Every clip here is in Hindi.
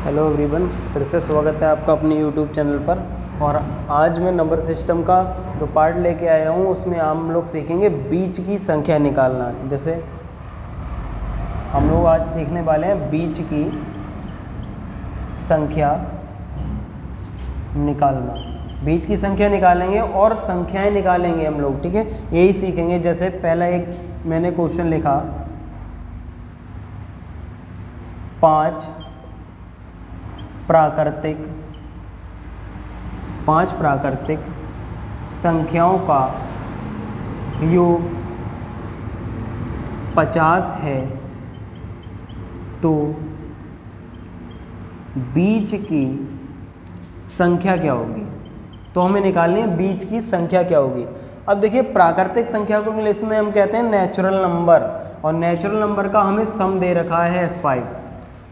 हेलो एवरीवन, फिर से स्वागत है आपका अपने यूट्यूब चैनल पर। और आज मैं नंबर सिस्टम का जो पार्ट लेके आया हूँ उसमें हम लोग सीखेंगे बीच की संख्या निकालना। जैसे हम लोग आज सीखने वाले हैं बीच की संख्या निकालना। बीच की संख्या निकालेंगे और संख्याएं निकालेंगे हम लोग, ठीक है, यही सीखेंगे। जैसे पहला एक मैंने क्वेश्चन लिखा, 5 प्राकृतिक संख्याओं का योग 50 है, तो बीच की संख्या क्या होगी। तो हमें निकालनी है बीच की संख्या क्या होगी। अब देखिए, प्राकृतिक संख्या को इंग्लिश में हम कहते हैं नेचुरल नंबर, और नेचुरल नंबर का हमें सम दे रखा है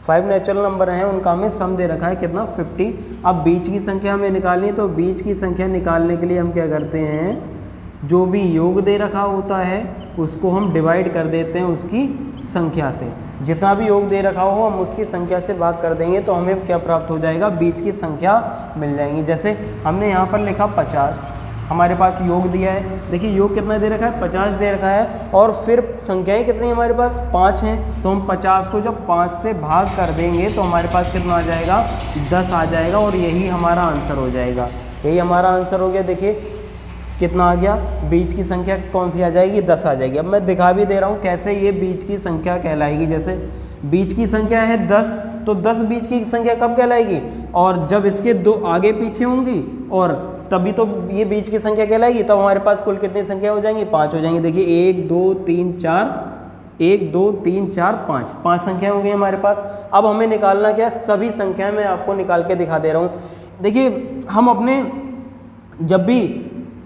5 नेचुरल नंबर हैं, उनका हमें सम दे रखा है कितना, 50। अब बीच की संख्या हमें निकालनी है, तो बीच की संख्या निकालने के लिए हम क्या करते हैं, जो भी योग दे रखा होता है उसको हम डिवाइड कर देते हैं उसकी संख्या से। जितना भी योग दे रखा हो हम उसकी संख्या से भाग कर देंगे, तो हमें क्या प्राप्त हो जाएगा, बीच की संख्या मिल जाएगी। जैसे हमने यहाँ पर लिखा 50, हमारे पास योग दिया है। देखिए योग कितना दे रखा है, 50 दे रखा है, और फिर संख्याएं कितनी हमारे पास, 5 हैं। तो हम 50 को जब 5 से भाग कर देंगे तो हमारे पास कितना आ जाएगा, 10 आ जाएगा, और यही हमारा आंसर हो जाएगा। यही हमारा आंसर हो गया। देखिए कितना आ गया, बीच की संख्या कौन सी आ जाएगी, 10 आ जाएगी। अब मैं दिखा भी दे रहा हूँ कैसे ये बीच की संख्या कहलाएगी। जैसे बीच की संख्या है 10, तो 10 बीच की संख्या कब कहलाएगी, और जब इसके दो आगे पीछे होंगी, और तभी तो ये बीच की संख्या कहलाएगी। तब हमारे पास कुल कितनी संख्या हो जाएंगी, 5 हो जाएंगी। देखिए 1 2 3 4, 1 2 3 4 5 संख्याएं हो गई हमारे पास। अब हमें निकालना क्या है, सभी संख्याएं मैं आपको निकाल के दिखा दे रहा हूँ। देखिए हम अपने जब भी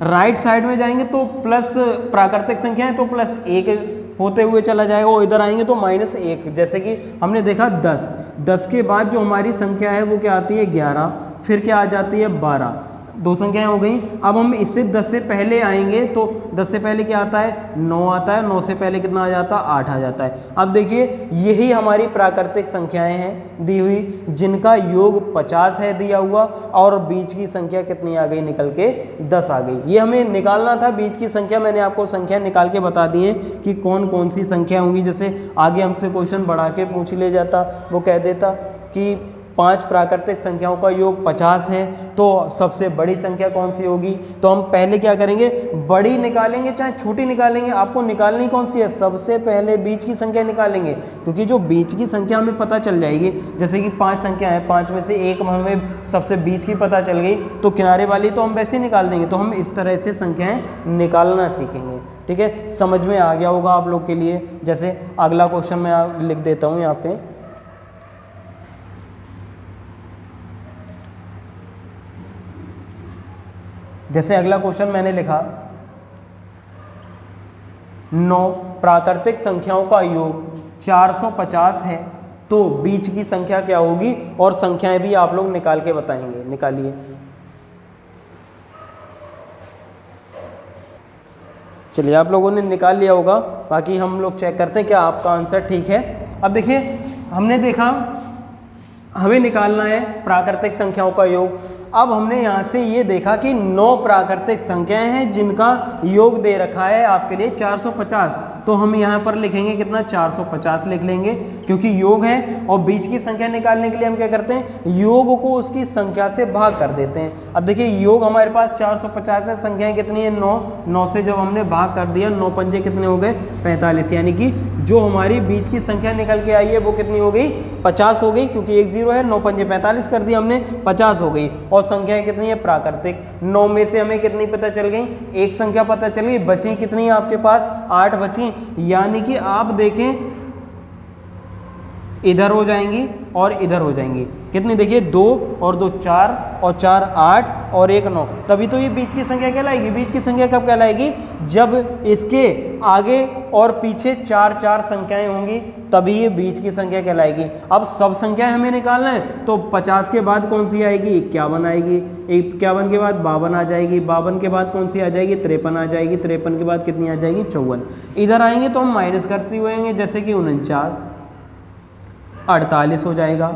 राइट साइड में जाएंगे तो प्लस प्राकृतिक संख्या है तो +1 होते हुए चला जाएगा, और इधर आएंगे तो -1। जैसे कि हमने देखा 10 के बाद जो हमारी संख्या है वो क्या आती है, 11, फिर क्या आ जाती है, 12। 2 संख्याएं हो गई। अब हम इससे 10 से पहले आएंगे तो 10 से पहले क्या आता है, 9 आता है। 9 से पहले कितना आ जाता है, 8 आ जाता है। अब देखिए यही हमारी प्राकृतिक संख्याएं हैं दी हुई, जिनका योग 50 है दिया हुआ, और बीच की संख्या कितनी आ गई, निकल के 10 आ गई। ये हमें निकालना था बीच की संख्या। मैंने आपको संख्या निकाल के बता दी है कि कौन कौन सी संख्या होंगी। जैसे आगे हमसे क्वेश्चन बढ़ा के पूछ ले जाता, वो कह देता कि 5 प्राकृतिक संख्याओं का योग 50 है, तो सबसे बड़ी संख्या कौन सी होगी। तो हम पहले क्या करेंगे, बड़ी निकालेंगे चाहे छोटी निकालेंगे, आपको निकालनी कौन सी है, सबसे पहले बीच की संख्या निकालेंगे, क्योंकि जो बीच की संख्या हमें पता चल जाएगी। जैसे कि 5 संख्या है, 5 में से एक हमें सबसे बीच की पता चल गई, तो किनारे वाली तो हम वैसे ही निकाल देंगे। तो हम इस तरह से संख्याएँ निकालना सीखेंगे, ठीक है। समझ में आ गया होगा आप लोग के लिए। जैसे अगला क्वेश्चन मैं लिख देता हूँ यहाँ पे, जैसे अगला क्वेश्चन मैंने लिखा, 9 प्राकृतिक संख्याओं का योग 450 है, तो बीच की संख्या क्या होगी, और संख्याएं भी आप लोग निकाल के बताएंगे। निकालिए। चलिए आप लोगों ने निकाल लिया होगा, बाकी हम लोग चेक करते हैं क्या आपका आंसर ठीक है। अब देखिए हमने देखा हमें निकालना है प्राकृतिक संख्याओं का योग। अब हमने यहाँ से ये देखा कि 9 प्राकृतिक संख्याएं हैं जिनका योग दे रखा है आपके लिए 450, तो हम यहाँ पर लिखेंगे कितना, 450 लिख लेंगे, क्योंकि योग है। और बीच की संख्या निकालने के लिए हम क्या करते हैं, योग को उसकी संख्या से भाग कर देते हैं। अब देखिए योग हमारे पास 450 है, संख्याएं कितनी है, 9 से जब हमने भाग कर दिया, 9 पंजे कितने हो गए, 45, यानी कि जो हमारी बीच की संख्या निकल के आई है वो कितनी हो गई, 50 हो गई, क्योंकि 1 0 है। 9 पंजे 45 कर दिया हमने, 50 हो गई। और संख्याएं कितनी है, प्राकृतिक। 9 में से हमें कितनी पता चल गई, एक संख्या पता चल गई, बची कितनी है आपके पास, 8 बची। यानी कि आप देखें इधर हो जाएंगी और इधर हो जाएंगी, कितनी देखिए, 2 और 2 4, और 4 8, और 1 9, तभी तो ये बीच की संख्या कहलाएगी। बीच की संख्या कब कहलाएगी, जब इसके आगे और पीछे 4 4 संख्याएं होंगी, तभी ये बीच की संख्या कहलाएगी। अब सब संख्याएं हमें निकालना है, तो 50 के बाद कौन सी आएगी, 51 आएगी, 51 के बाद 52 आ जाएगी, 52 के बाद कौन सी आ जाएगी, 53 आ जाएगी, 53 के बाद कितनी आ जाएगी, 54। इधर आएंगे तो हम माइनस करते हुए, जैसे कि 49 48 हो जाएगा।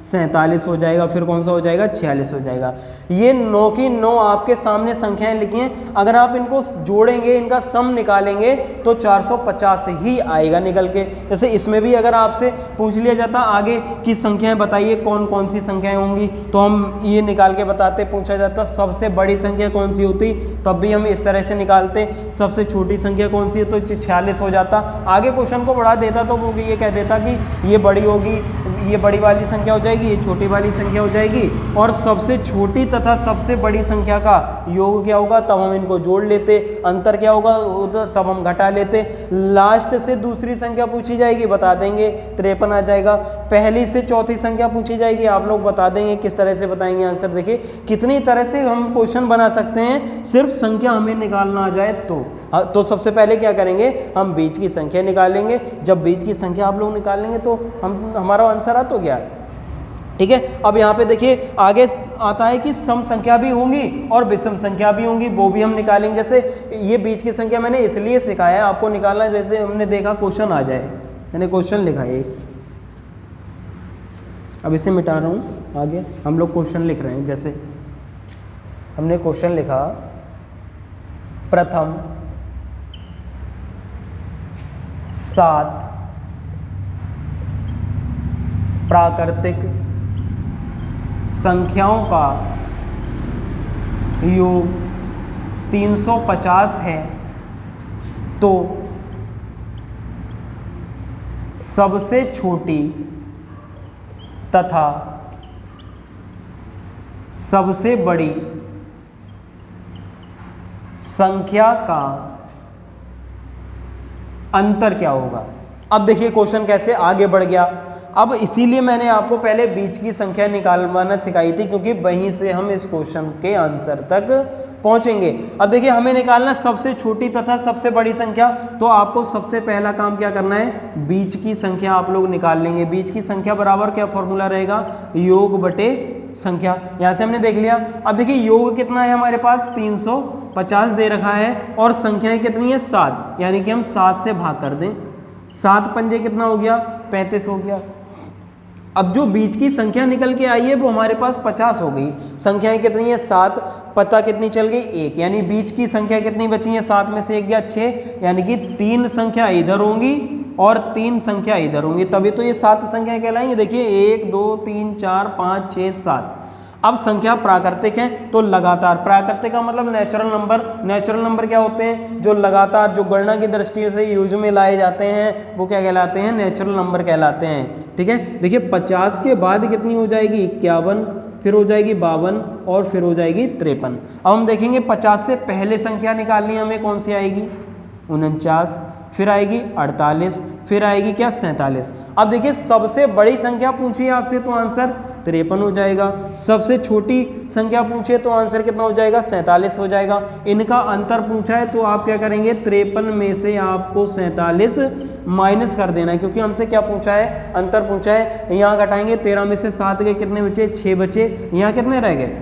47 हो जाएगा, फिर कौन सा हो जाएगा 46 हो जाएगा। ये 9 की 9 आपके सामने संख्याएं लिखी हैं, अगर आप इनको जोड़ेंगे, इनका सम निकालेंगे तो 450 ही आएगा निकल के। जैसे इसमें भी अगर आपसे पूछ लिया जाता आगे की संख्याएं बताइए कौन कौन सी संख्याएं होंगी, तो हम ये निकाल के बताते, पूछा जाता सबसे बड़ी संख्या कौन सी होती, तब भी हम इस तरह से निकालते, सबसे छोटी संख्या कौन सी है तो 46 हो जाता। आगे क्वेश्चन को बढ़ा देता तो वो ये कह देता कि ये बड़ी होगी, ये बड़ी वाली संख्या हो जाएगी, ये छोटी वाली संख्या हो जाएगी, और सबसे छोटी तथा सबसे बड़ी संख्या का योग क्या होगा, तब हम इनको जोड़ लेते, अंतर क्या होगा तब हम घटा लेते। लास्ट से दूसरी संख्या पूछी जाएगी, बता देंगे 53 आ जाएगा। पहली से चौथी संख्या पूछी जाएगी, आप लोग बता देंगे, किस तरह से बताएंगे आंसर। देखिए कितनी तरह से हम क्वेश्चन बना सकते हैं, सिर्फ संख्या हमें निकालना आ जाए तो सबसे पहले क्या करेंगे, हम बीच की संख्या निकालेंगे। जब बीच की संख्या आप लोग निकाल लेंगे तो हमारा आंसर आ तो गया, ठीक है। अब यहाँ पे देखिए आगे आता है कि सम संख्या भी होंगी और विषम संख्या भी होंगी, वो भी हम निकालेंगे। जैसे ये बीच की संख्या मैंने इसलिए सिखाया है आपको निकालना, जैसे हमने देखा क्वेश्चन आ जाए, मैंने क्वेश्चन लिखा है, अब इसे मिटा रहा हूँ, आगे हम लोग क्वेश्चन लिख रहे हैं। जैसे हमने क्वेश्चन लिखा, प्रथम 7 प्राकृतिक संख्याओं का योग 350 है, तो सबसे छोटी तथा सबसे बड़ी संख्या का अंतर क्या होगा। अब देखिए क्वेश्चन कैसे आगे बढ़ गया। अब इसीलिए मैंने आपको पहले बीच की संख्या निकालवाना सिखाई थी, क्योंकि वहीं से हम इस क्वेश्चन के आंसर तक पहुंचेंगे। अब देखिए हमें निकालना सबसे छोटी तथा सबसे बड़ी संख्या, तो आपको सबसे पहला काम क्या करना है, बीच की संख्या आप लोग निकाल लेंगे। बीच की संख्या बराबर क्या फॉर्मूला रहेगा, योग बटे संख्या। यहाँ से हमने देख लिया। अब देखिए योग कितना है हमारे पास, 350 दे रखा है, और संख्याएं कितनी है 7, यानी कि हम 7 से भाग कर दें, 7 पंजे कितना हो गया 35 हो गया। अब जो बीच की संख्या निकल के आई है वो हमारे पास 50 हो गई। संख्याएं कितनी है 7, पता कितनी चल गई 1, यानी बीच की संख्या कितनी बची है, 7 में से 1 गया 6, यानी कि 3 संख्या इधर होंगी और 3 संख्या इधर होंगी, तभी तो ये 7 संख्याएं कहलाएंगी। देखिए 1 2 3 4 5 6 7। अब संख्या प्राकृतिक है तो लगातार, प्राकृतिक का मतलब नेचुरल नंबर। नेचुरल नंबर क्या होते हैं, जो लगातार, जो गणना की दृष्टि से यूज में लाए जाते हैं, वो क्या कहलाते हैं, नेचुरल नंबर कहलाते हैं, ठीक है। देखिए 50 के बाद कितनी हो जाएगी 51, फिर हो जाएगी 52 और फिर हो जाएगी 53। अब हम देखेंगे 50 से पहले संख्या निकालनी हमें, कौन सी आएगी 49, फिर आएगी 48, फिर आएगी क्या 47। अब देखिए सबसे बड़ी संख्या पूछी है आपसे तो आंसर 53 हो जाएगा, सबसे छोटी संख्या पूछे तो आंसर कितना हो जाएगा 47 हो जाएगा। इनका अंतर पूछा है तो आप क्या करेंगे, 53 में से आपको 47 माइनस कर देना है, क्योंकि हमसे क्या पूछा है, अंतर पूछा है। यहाँ घटाएंगे, 13 में से 7 गए, कितने बचे 6 बचे, यहाँ कितने रह गए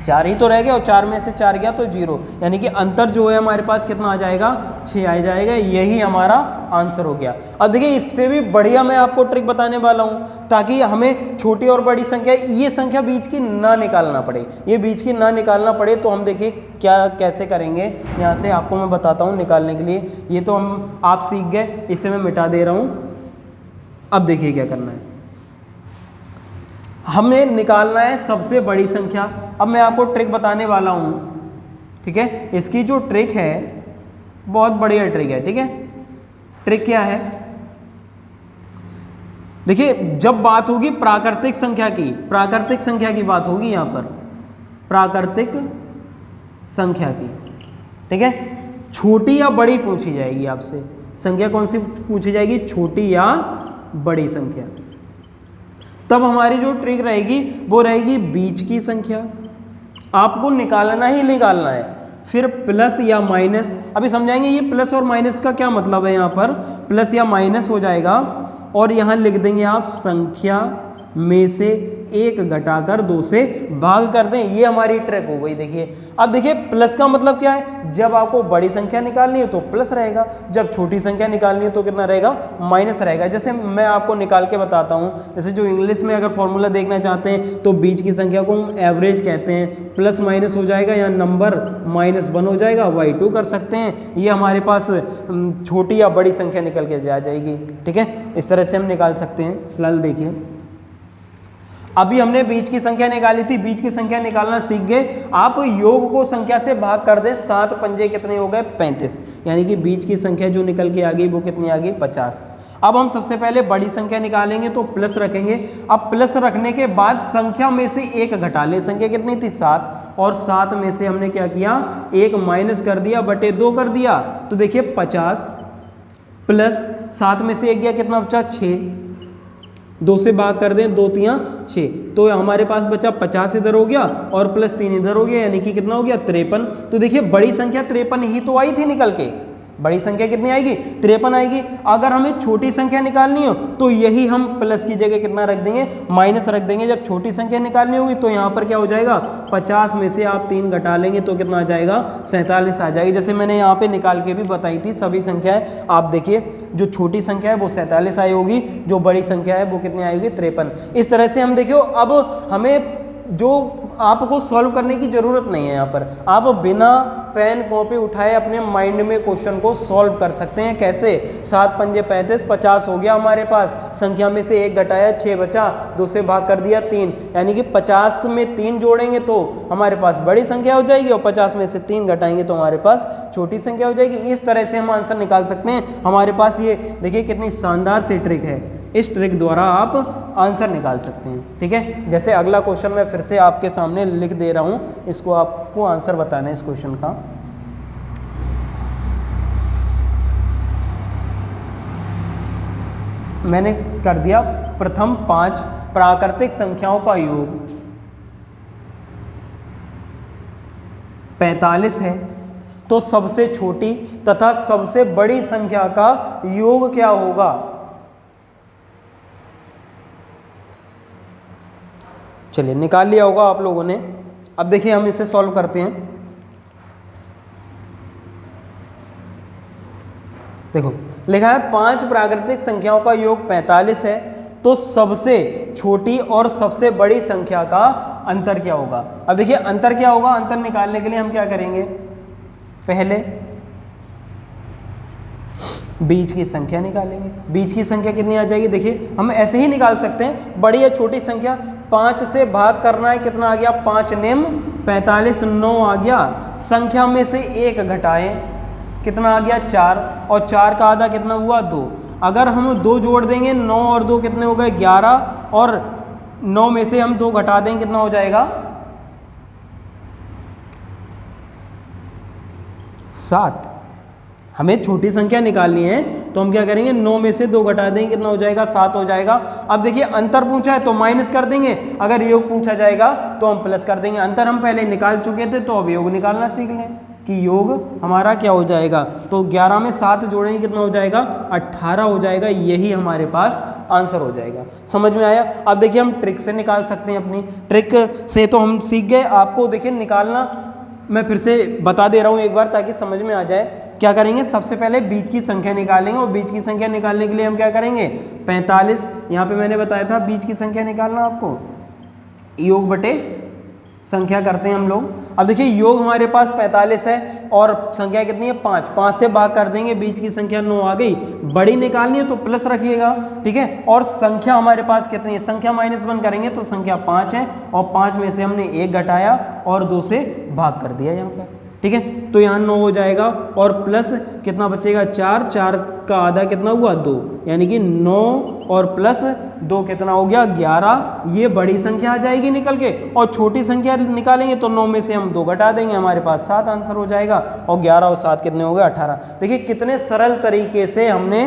4 ही तो रह गए, और 4 में से 4 गया तो 0, यानी कि अंतर जो है हमारे पास कितना आ जाएगा 6 आ जाएगा। यही हमारा आंसर हो गया। अब देखिए इससे भी बढ़िया मैं आपको ट्रिक बताने वाला हूं, ताकि हमें छोटी और बड़ी संख्या, ये संख्या बीच की ना निकालना पड़े, ये बीच की ना निकालना पड़े। तो हम देखिए क्या कैसे करेंगे, यहाँ से आपको मैं बताता हूँ निकालने के लिए। ये तो हम आप सीख गए, इसे मैं मिटा दे रहा हूँ। अब देखिए क्या करना है, हमें निकालना है सबसे बड़ी संख्या। अब मैं आपको ट्रिक बताने वाला हूं, ठीक है। इसकी जो ट्रिक है बहुत बढ़िया ट्रिक है, ठीक है। ट्रिक क्या है, देखिए जब बात होगी प्राकृतिक संख्या की, प्राकृतिक संख्या की बात होगी यहाँ पर, प्राकृतिक संख्या की, ठीक है। छोटी या बड़ी पूछी जाएगी आपसे, संख्या कौन सी पूछी जाएगी, छोटी या बड़ी संख्या। तब हमारी जो ट्रिक रहेगी वो रहेगी बीच की संख्या, आपको निकालना ही निकालना है, फिर प्लस या माइनस। अभी समझाएंगे ये प्लस और माइनस का क्या मतलब है। यहाँ पर प्लस या माइनस हो जाएगा और यहाँ लिख देंगे आप संख्या में से 1 घटाकर 2 से भाग कर दें, ये हमारी ट्रिक हो गई। देखिए अब देखिए प्लस का मतलब क्या है, जब आपको बड़ी संख्या निकालनी है तो प्लस रहेगा, जब छोटी संख्या निकालनी है तो कितना रहेगा, माइनस रहेगा। जैसे मैं आपको निकाल के बताता हूँ, जैसे जो इंग्लिश में अगर फॉर्मूला देखना चाहते हैं तो बीच की संख्या को हम एवरेज कहते हैं, प्लस माइनस हो जाएगा या नंबर -1 हो जाएगा, y2 कर सकते हैं। ये हमारे पास छोटी या बड़ी संख्या निकल के आ जाएगी। ठीक है, इस तरह से हम निकाल सकते हैं। फिलहाल देखिए अभी हमने बीच की संख्या निकाली थी, बीच की संख्या निकालना सीख गए। आप योग को संख्या से भाग कर दें, 7 पंजे कितने हो गए, 35, यानी कि बीच की संख्या जो निकल के आ गई वो कितनी आ गई, 50। अब हम सबसे पहले बड़ी संख्या निकालेंगे तो प्लस रखेंगे। अब प्लस रखने के बाद संख्या में से 1 घटा ले, संख्या कितनी थी, 7, और 7 में से हमने क्या किया, 1 माइनस कर दिया, बटे 2 कर दिया। तो देखिए 50 प्लस 7 में से 1 गया, कितना बचा, 6, 2 से भाग कर दें, 2 3 6, तो हमारे पास बचा 50 इधर हो गया और प्लस 3 इधर हो गया, यानी कि कितना हो गया, 53। तो देखिए बड़ी संख्या 53 ही तो आई थी निकल के, बड़ी संख्या कितनी आएगी, 53 आएगी। अगर हमें छोटी संख्या निकालनी हो तो यही हम प्लस की जगह कितना रख देंगे, माइनस रख देंगे। जब छोटी संख्या निकालनी होगी तो यहाँ पर क्या हो जाएगा, 50 में से आप 3 घटा लेंगे तो कितना आ जाएगा, 47 आ जाएगी। जैसे मैंने यहाँ पे निकाल के भी बताई थी सभी संख्याएं। आप देखिए जो छोटी संख्या है वो 47 आई होगी, जो बड़ी संख्या है वो कितनी आएगी, 53। इस तरह से हम देखियो, अब हमें जो आपको सॉल्व करने की ज़रूरत नहीं है, यहाँ पर आप बिना पेन कॉपी उठाए अपने माइंड में क्वेश्चन को सॉल्व कर सकते हैं। कैसे, 7 पंजे 35, 50 हो गया हमारे पास, संख्या में से 1 घटाया, 6 बचा, 2 से भाग कर दिया 3, यानी कि 50 में 3 जोड़ेंगे तो हमारे पास बड़ी संख्या हो जाएगी और 50 में से 3 घटाएंगे तो हमारे पास छोटी संख्या हो जाएगी। इस तरह से हम आंसर निकाल सकते हैं। हमारे पास ये देखिए कितनी शानदार सी ट्रिक है, इस ट्रिक द्वारा आप आंसर निकाल सकते हैं। ठीक है, जैसे अगला क्वेश्चन मैं फिर से आपके सामने लिख दे रहा हूं, इसको आपको आंसर बताना है इस क्वेश्चन का। मैंने कर दिया प्रथम 5 प्राकृतिक संख्याओं का योग 45 है, तो सबसे छोटी तथा सबसे बड़ी संख्या का योग क्या होगा। चलिए निकाल लिया होगा आप लोगों ने। अब देखिए हम इसे सॉल्व करते हैं। देखो लिखा है 5 प्राकृतिक संख्याओं का योग 45 है, तो सबसे छोटी और सबसे बड़ी संख्या का अंतर क्या होगा। अब देखिए अंतर क्या होगा, अंतर निकालने के लिए हम क्या करेंगे, पहले बीच की संख्या निकालेंगे। बीच की संख्या कितनी आ जाएगी, देखिए हम ऐसे ही निकाल सकते हैं, बड़ी या छोटी संख्या। 5 से भाग करना है, कितना आ गया, 5 निम 45, 9 आ गया। संख्या में से 1 घटाएं, कितना आ गया, 4, और 4 का आधा कितना हुआ, 2। अगर हम 2 जोड़ देंगे, 9 और 2 कितने हो गए, 11, और 9 में से हम 2 घटा देंगे, कितना हो जाएगा, 7। हमें छोटी संख्या निकालनी है तो हम क्या करेंगे, 9 में से 2 घटा देंगे, कितना हो जाएगा, 7 हो जाएगा। अब देखिए अंतर पूछा है तो माइनस कर देंगे, अगर योग पूछा जाएगा तो हम प्लस कर देंगे। अंतर हम पहले निकाल चुके थे तो अब योग निकालना सीख लें कि योग हमारा क्या हो जाएगा। तो 11 में 7 जोड़ेंगे, कितना हो जाएगा, 18 हो जाएगा। यही हमारे पास आंसर हो जाएगा। समझ में आया। अब देखिए हम ट्रिक से निकाल सकते हैं, अपनी ट्रिक से तो हम सीख गए। आपको देखिए निकालना मैं फिर से बता दे रहा हूँ एक बार ताकि समझ में आ जाए। क्या करेंगे, सबसे पहले बीच की संख्या निकालेंगे, और बीच की संख्या निकालने के लिए हम क्या करेंगे, 45, यहाँ पे मैंने बताया था बीच की संख्या निकालना आपको, योग बटे संख्या करते हैं हम लोग। अब देखिए योग हमारे पास 45 है और संख्या कितनी है, 5। 5 से भाग कर देंगे, बीच की संख्या 9 आ गई। बड़ी निकालनी है तो प्लस रखिएगा, ठीक है। और संख्या हमारे पास कितनी है, संख्या -1 करेंगे तो संख्या 5 है, और 5 में से हमने 1 घटाया और 2 से भाग कर दिया यहाँ पर, ठीक है। तो यहाँ 9 हो जाएगा और प्लस कितना बचेगा, 4। 4 का आधा कितना हुआ, 2, यानी कि 9 और प्लस 2 कितना हो गया, 11। ये बड़ी संख्या आ जाएगी निकल के। और छोटी संख्या निकालेंगे तो 9 में से हम 2 घटा देंगे, हमारे पास 7 आंसर हो जाएगा। और 11 और 7 कितने हो गए, 18। देखिए कितने सरल तरीके से हमने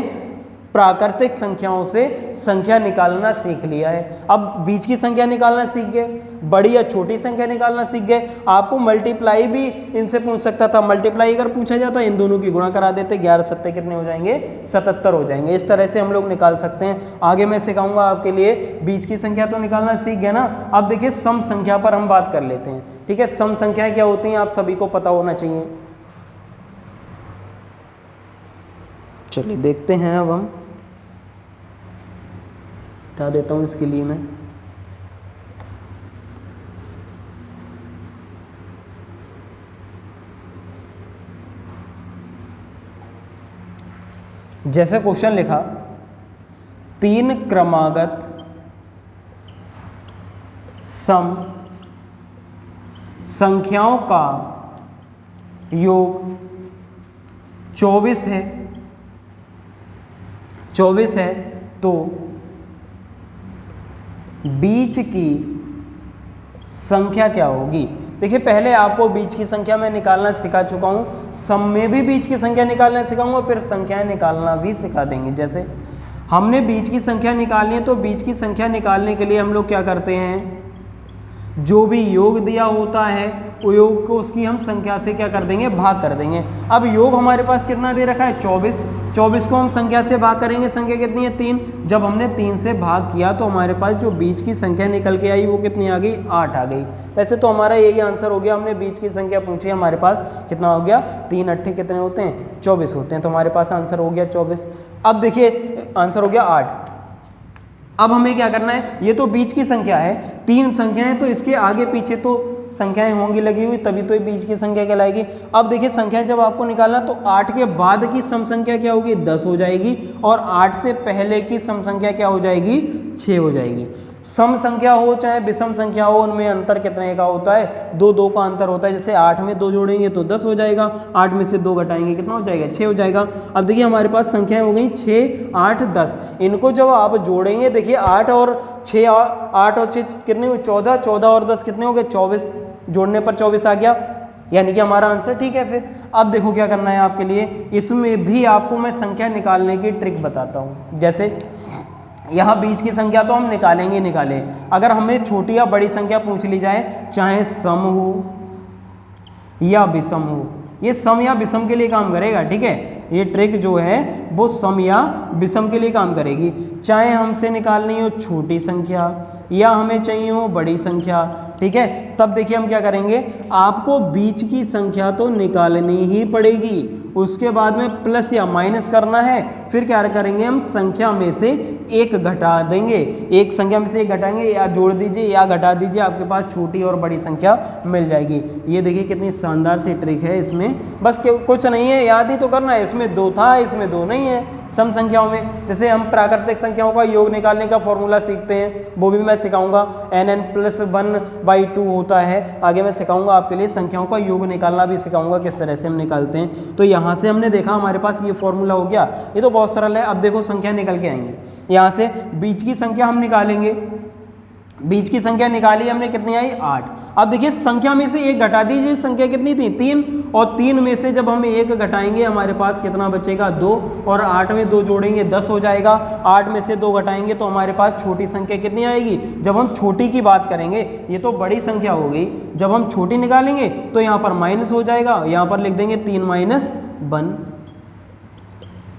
प्राकृतिक संख्याओं से संख्या निकालना सीख लिया है। अब बीच की संख्या निकालना सीख गए, बड़ी या छोटी संख्या निकालना सीख गए। आपको मल्टीप्लाई भी इनसे पूछ सकता था, मल्टीप्लाई अगर पूछा जाता इन दोनों की गुणा करा देते, 11 सत्ते कितने हो जाएंगे, 77 हो जाएंगे। इस तरह से हम लोग निकाल सकते हैं। आगे मैं सिखाऊंगा आपके लिए। बीच की संख्या तो निकालना सीख गए ना। अब देखिए सम संख्या पर हम बात कर लेते हैं, ठीक है। सम संख्याएं क्या होती हैं आप सभी को पता होना चाहिए। चलिए देखते हैं। अब हम हटा देता हूं इसके लिए मैं। जैसे क्वेश्चन लिखा, 3 क्रमागत सम संख्याओं का योग 24 है, 24 है, तो बीच की संख्या क्या होगी। देखिए पहले आपको बीच की संख्या मैं निकालना सिखा चुका हूं, सम में भी बीच की संख्या निकालना सिखाऊंगा, फिर संख्याएं निकालना भी सिखा देंगे। जैसे हमने बीच की संख्या निकालनी है, तो बीच की संख्या निकालने के लिए हम लोग क्या करते हैं, जो भी योग दिया होता है वो योग को उसकी हम संख्या से क्या कर देंगे, भाग कर देंगे। अब योग हमारे पास कितना दे रखा है, 24, 24 को हम संख्या से भाग करेंगे। संख्या कितनी है, 3। जब हमने 3 से भाग किया तो हमारे पास जो बीच की संख्या निकल के आई वो कितनी आ गई, 8 आ गई। वैसे तो हमारा यही आंसर हो गया। हमने बीच की संख्या पूछी, हमारे पास कितना हो गया, 3 8 कितने होते हैं, 24 होते हैं। तो हमारे पास आंसर हो गया 24। अब देखिए आंसर हो गया 8। अब हमें क्या करना है, ये तो बीच की संख्या है, 3 संख्याएं, तो इसके आगे पीछे तो संख्याएं होंगी लगी हुई, तभी तो ये बीच की संख्या कहलाएगी। अब देखिए संख्या जब आपको निकालना, तो 8 के बाद की सम संख्या क्या होगी, 10 हो जाएगी, और 8 से पहले की सम संख्या क्या हो जाएगी, 6 हो जाएगी। सम संख्या हो चाहे विषम संख्या हो, उनमें अंतर कितने का होता है, 2 2 का अंतर होता है। जैसे 8 में 2 जोड़ेंगे तो 10 हो जाएगा, 8 में से 2 घटाएंगे कितना हो जाएगा, 6 हो जाएगा। अब देखिए हमारे पास संख्याएं हो गई 6 8 10। इनको जब आप जोड़ेंगे, देखिए 8 और 6 8 और 6 कितने हुए, 14, 14 और 10 कितने हो गए, 24। जोड़ने पर 24 आ गया, यानी कि हमारा आंसर ठीक है। फिर अब देखो क्या करना है आपके लिए, इसमें भी आपको मैं संख्या निकालने की ट्रिक बताता हूँ। जैसे यहाँ बीच की संख्या तो हम निकालेंगे निकाले, अगर हमें छोटी या बड़ी संख्या पूछ ली जाए, चाहे सम हो या विषम हो, ये सम या विषम के लिए काम करेगा, ठीक है। ये ट्रिक जो है वो सम या विषम के लिए काम करेगी। चाहे हमसे निकालनी हो छोटी संख्या या हमें चाहिए हो बड़ी संख्या, ठीक है। तब देखिए हम क्या करेंगे, आपको बीच की संख्या तो निकालनी ही पड़ेगी, उसके बाद में प्लस या माइनस करना है। फिर क्या करेंगे, हम संख्या में से एक घटा देंगे, एक संख्या में से एक घटाएंगे, या जोड़ दीजिए या घटा दीजिए, आपके पास छोटी और बड़ी संख्या मिल जाएगी। ये देखिए कितनी शानदार सी ट्रिक है। इसमें बस कुछ नहीं है, याद ही तो करना है। इसमें 2 था, इसमें 2 नहीं है सम संख्याओं में। जैसे हम प्राकृतिक संख्याओं का योग निकालने का फॉर्मूला सीखते हैं, वो भी मैं सिखाऊंगा। n + 1/2 होता है। आगे मैं सिखाऊंगा आपके लिए, संख्याओं का योग निकालना भी सिखाऊंगा, किस तरह से हम निकालते हैं। तो यहाँ से हमने देखा हमारे पास ये फॉर्मूला हो गया, ये तो बहुत सरल है। अब देखो संख्या निकल के आएंगे, यहाँ से बीच की संख्या हम निकालेंगे। बीच की संख्या निकाली हमने, कितनी आई, 8। अब देखिए संख्या में से एक घटा दीजिए, संख्या कितनी थी, 3, और 3 में से जब हम एक घटाएंगे हमारे पास कितना बचेगा, 2, और 8 में 2 जोड़ेंगे 10 हो जाएगा। 8 में से 2 घटाएंगे तो हमारे पास छोटी संख्या कितनी आएगी। जब हम छोटी की बात करेंगे, ये तो बड़ी संख्या हो गई, जब हम छोटी निकालेंगे तो यहाँ पर माइनस हो जाएगा, यहाँ पर लिख देंगे 3 - 1,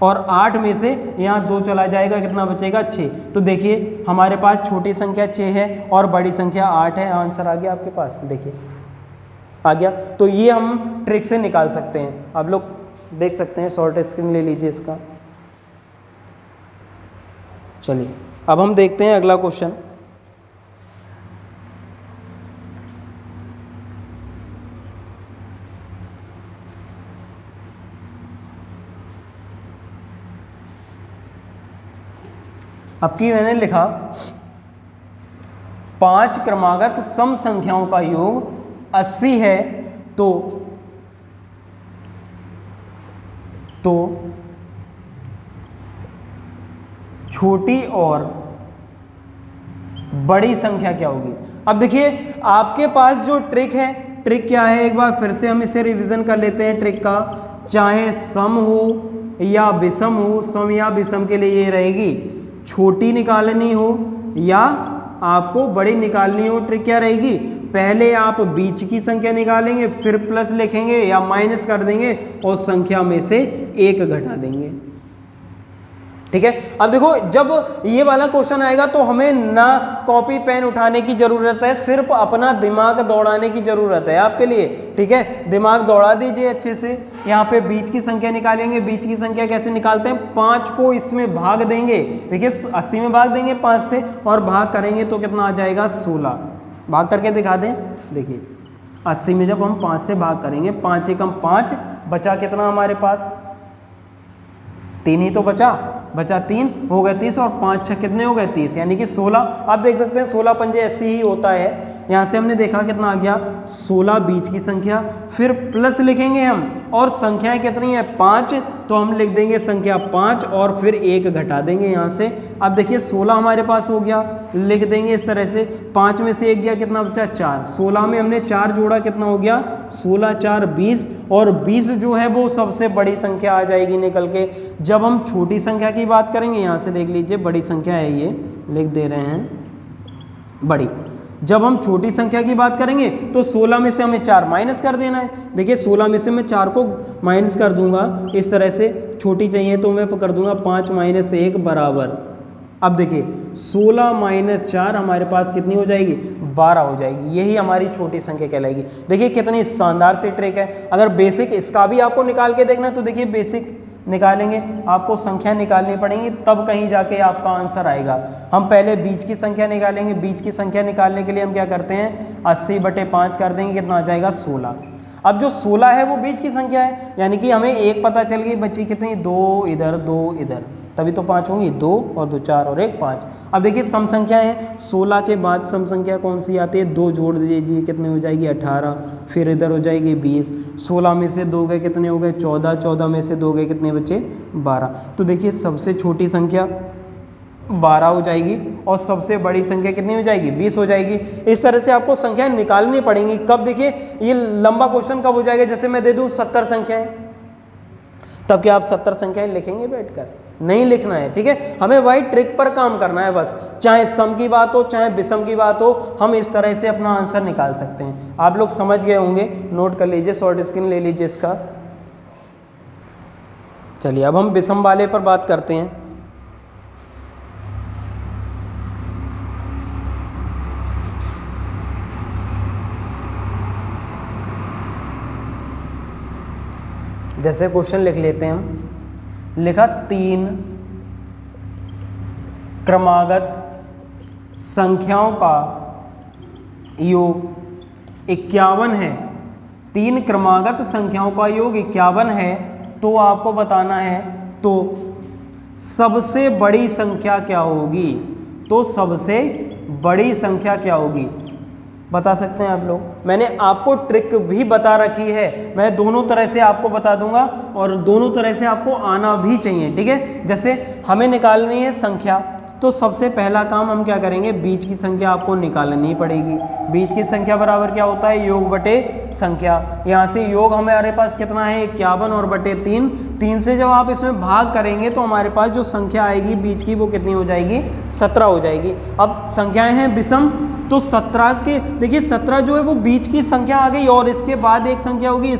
और 8 में से यहाँ 2 चला जाएगा, कितना बचेगा, 6। तो देखिए हमारे पास छोटी संख्या 6 है और बड़ी संख्या 8 है। आंसर आ गया आपके पास, देखिए आ गया। तो ये हम ट्रिक से निकाल सकते हैं। आप लोग देख सकते हैं, शॉर्ट स्क्रीन ले लीजिए इसका। चलिए अब हम देखते हैं अगला क्वेश्चन। अब की मैंने लिखा 5 क्रमागत सम संख्याओं का योग 80 है, तो छोटी और बड़ी संख्या क्या होगी। अब देखिए आपके पास जो ट्रिक है, ट्रिक क्या है, एक बार फिर से हम इसे रिवीजन कर लेते हैं ट्रिक का। चाहे सम हो या विषम हो, सम या विषम के लिए ये रहेगी छोटी निकालनी हो या आपको बड़ी निकालनी हो। ट्रिक क्या रहेगी, पहले आप बीच की संख्या निकालेंगे, फिर प्लस लिखेंगे या माइनस कर देंगे और संख्या में से एक घटा देंगे। ठीक है, अब देखो जब ये वाला क्वेश्चन आएगा तो हमें ना कॉपी पेन उठाने की जरूरत है, सिर्फ अपना दिमाग दौड़ाने की जरूरत है आपके लिए। ठीक है, दिमाग दौड़ा दीजिए अच्छे से। यहाँ पे बीच की संख्या निकालेंगे। बीच की संख्या कैसे निकालते हैं, 5 को इसमें भाग देंगे। देखिए 80 में भाग देंगे 5 से और भाग करेंगे तो कितना आ जाएगा 16। भाग करके दिखा दें। देखिए 80 में जब हम 5 से भाग करेंगे, 5 एकम 5, बचा कितना हमारे पास 3 ही तो बचा 3, हो गए 30 और 5 6 कितने हो गए 30, यानी कि 16। आप देख सकते हैं 16 पंजे ऐसे ही होता है। यहाँ से हमने देखा कितना आ गया 16 बीच की संख्या, फिर प्लस लिखेंगे हम और संख्याएं कितनी है 5, तो हम लिख देंगे संख्या 5 और फिर 1 घटा देंगे यहाँ से। अब देखिए 16 हमारे पास हो गया, लिख देंगे इस तरह से। 5 में से 1 गया, कितना बचा 4। 16 में हमने 4 जोड़ा, कितना हो गया 16 4 20, और 20 जो है वो सबसे बड़ी संख्या आ जाएगी निकल के। जब हम छोटी संख्या की बात करेंगे, यहाँ से देख लीजिए बड़ी संख्या है, ये लिख दे रहे हैं बड़ी। जब हम छोटी संख्या की बात करेंगे तो 16 में से हमें 4 माइनस कर देना है। देखिए 16 में से मैं 4 को माइनस कर दूंगा इस तरह से, छोटी चाहिए तो मैं कर दूंगा 5 - 1 बराबर। अब देखिए 16 - 4 हमारे पास कितनी हो जाएगी 12 हो जाएगी। यही हमारी छोटी संख्या कहलाएगी। देखिए कितनी शानदार सी ट्रिक है। अगर बेसिक इसका भी आपको निकाल के देखना है तो देखिए बेसिक निकालेंगे, आपको संख्या निकालनी पड़ेगी तब कहीं जाके आपका आंसर आएगा। हम पहले बीच की संख्या निकालेंगे। बीच की संख्या निकालने के लिए हम क्या करते हैं 80/5 कर देंगे, कितना आ जाएगा 16। अब जो 16 है वो बीच की संख्या है, यानी कि हमें 1 पता चल गई, बची कितनी 2 इधर 2 इधर, तभी तो 5 होंगी। 2 और 2 4 और 1 5। अब देखिए सम संख्या है, 16 के बाद सम संख्या कौन सी आती है 2 जोड़ दीजिए, कितने हो जाएगी 18, फिर इधर हो जाएगी 20। 16 में से 2 गए, कितने हो गए 14, 14 में से 2 गए, कितने बचे 12। तो देखिए सबसे छोटी संख्या 12 हो जाएगी और सबसे बड़ी संख्या कितनी हो जाएगी 20 हो जाएगी। इस तरह से आपको संख्याएं निकालनी पड़ेंगी। कब, देखिए ये लंबा क्वेश्चन कब हो जाएगा, जैसे मैं दे दूं 70 संख्याएं, तब क्या आप 70 संख्याएं लिखेंगे बैठकर, नहीं लिखना है। ठीक है, हमें वही ट्रिक पर काम करना है बस। चाहे सम की बात हो चाहे विषम की बात हो, हम इस तरह से अपना आंसर निकाल सकते हैं। आप लोग समझ गए होंगे, नोट कर लीजिए, शॉर्ट स्क्रीन ले लीजिए इसका। चलिए अब हम विषम वाले पर बात करते हैं। जैसे क्वेश्चन लिख लेते हैं हम, लिखा 3 क्रमागत संख्याओं का योग 51 है। 3 क्रमागत संख्याओं का योग 51 है, तो आपको बताना है तो सबसे बड़ी संख्या क्या होगी। तो सबसे बड़ी संख्या क्या होगी बता सकते हैं आप लोग। मैंने आपको ट्रिक भी बता रखी है, मैं दोनों तरह से आपको बता दूंगा और दोनों तरह से आपको आना भी चाहिए। ठीक है, जैसे हमें निकालनी है संख्या, तो सबसे पहला काम हम क्या करेंगे, बीच की संख्या आपको निकालनी पड़ेगी। बीच की संख्या बराबर क्या होता है योग बटे संख्या। यहाँ से योग हमारे पास कितना है 51 और बटे 3। 3 से जब आप इसमें भाग करेंगे तो हमारे पास जो संख्या आएगी बीच की वो कितनी हो जाएगी 17 हो जाएगी। अब संख्याएं हैं विषम, तो 17 के देखिए 17 जो है वो बीच की संख्या आ गई और इसके बाद एक संख्या होगी,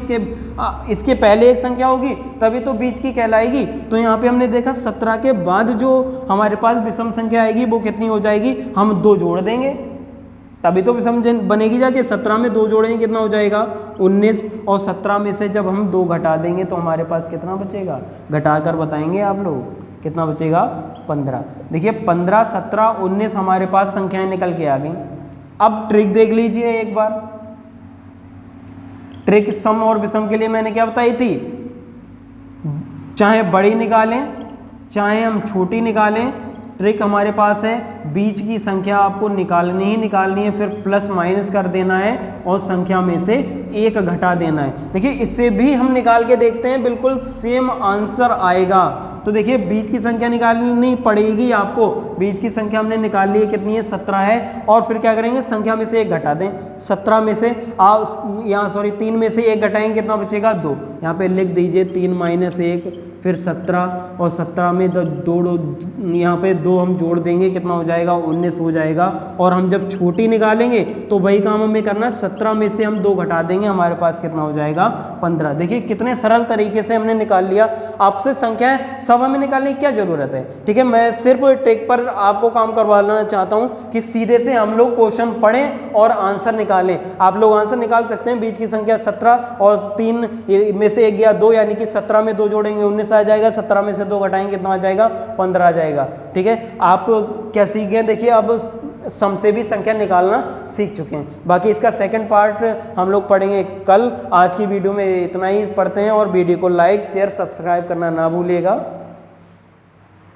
इसके पहले एक संख्या होगी, तभी तो बीच की कहलाएगी। तो यहाँ पे हमने देखा 17 के बाद जो हमारे पास विषम संख्या आएगी वो कितनी हो जाएगी, हम 2 जोड़ देंगे तभी तो विषम बनेगी। जाके 17 में 2 जोड़ेंगे कितना हो जाएगा 19, और 17 में से जब हम 2 घटा देंगे तो हमारे पास कितना बचेगा, घटाकर बताएंगे आप लोग कितना बचेगा 15। देखिए 15 17 19 हमारे पास संख्याएं निकल के आ गई। अब ट्रिक देख लीजिए एक बार। ट्रिक सम और विषम के लिए मैंने क्या बताई थी, चाहे बड़ी निकालें चाहे हम छोटी निकालें, ट्रिक हमारे पास है बीच की संख्या आपको निकालनी ही निकालनी है, फिर प्लस माइनस कर देना है और संख्या में से 1 घटा देना है। देखिए इससे भी हम निकाल के देखते हैं, बिल्कुल सेम आंसर आएगा। तो देखिए बीच की संख्या निकालनी पड़ेगी आपको। बीच की संख्या हमने निकाल ली है, कितनी है 17 है, और फिर क्या करेंगे संख्या में से 1 घटा दें। 17 में से यहाँ 3 में से 1 घटाएंगे कितना बचेगा 2। यहाँ पे लिख दीजिए 3 - 1 फिर 17 और 17 में यहाँ पे 2 हम जोड़ देंगे, कितना हो जाएगा 19 हो जाएगा। और हम जब छोटी निकालेंगे तो वही काम हमें करना है, 17 में से हम 2 घटा देंगे, हमारे पास कितना हो जाएगा 15। देखिए कितने सरल तरीके से हमने निकाल लिया। आपसे संख्याएं सब हमें निकालने की क्या जरूरत है, ठीक है। मैं सिर्फ ट्रिक पर आपको काम करवाना चाहता हूँ कि सीधे से हम लोग क्वेश्चन पढ़ें और आंसर निकालें। आप लोग आंसर निकाल सकते हैं। बीच की संख्या 17 और 3 में से 1 गया 2, यानी कि 17 में 2 जोड़ेंगे 19 आ जाएगा, 17 में से 2 घटाएंगे कितना आ जाएगा 15 आ जाएगा, ठीक है। आप क्या सीख गए, देखिए अब सम से भी संख्या निकालना सीख चुके हैं। बाकी इसका सेकंड पार्ट हम लोग पढ़ेंगे कल। आज की वीडियो में इतना ही पढ़ते हैं, और वीडियो को लाइक शेयर सब्सक्राइब करना ना भूलिएगा।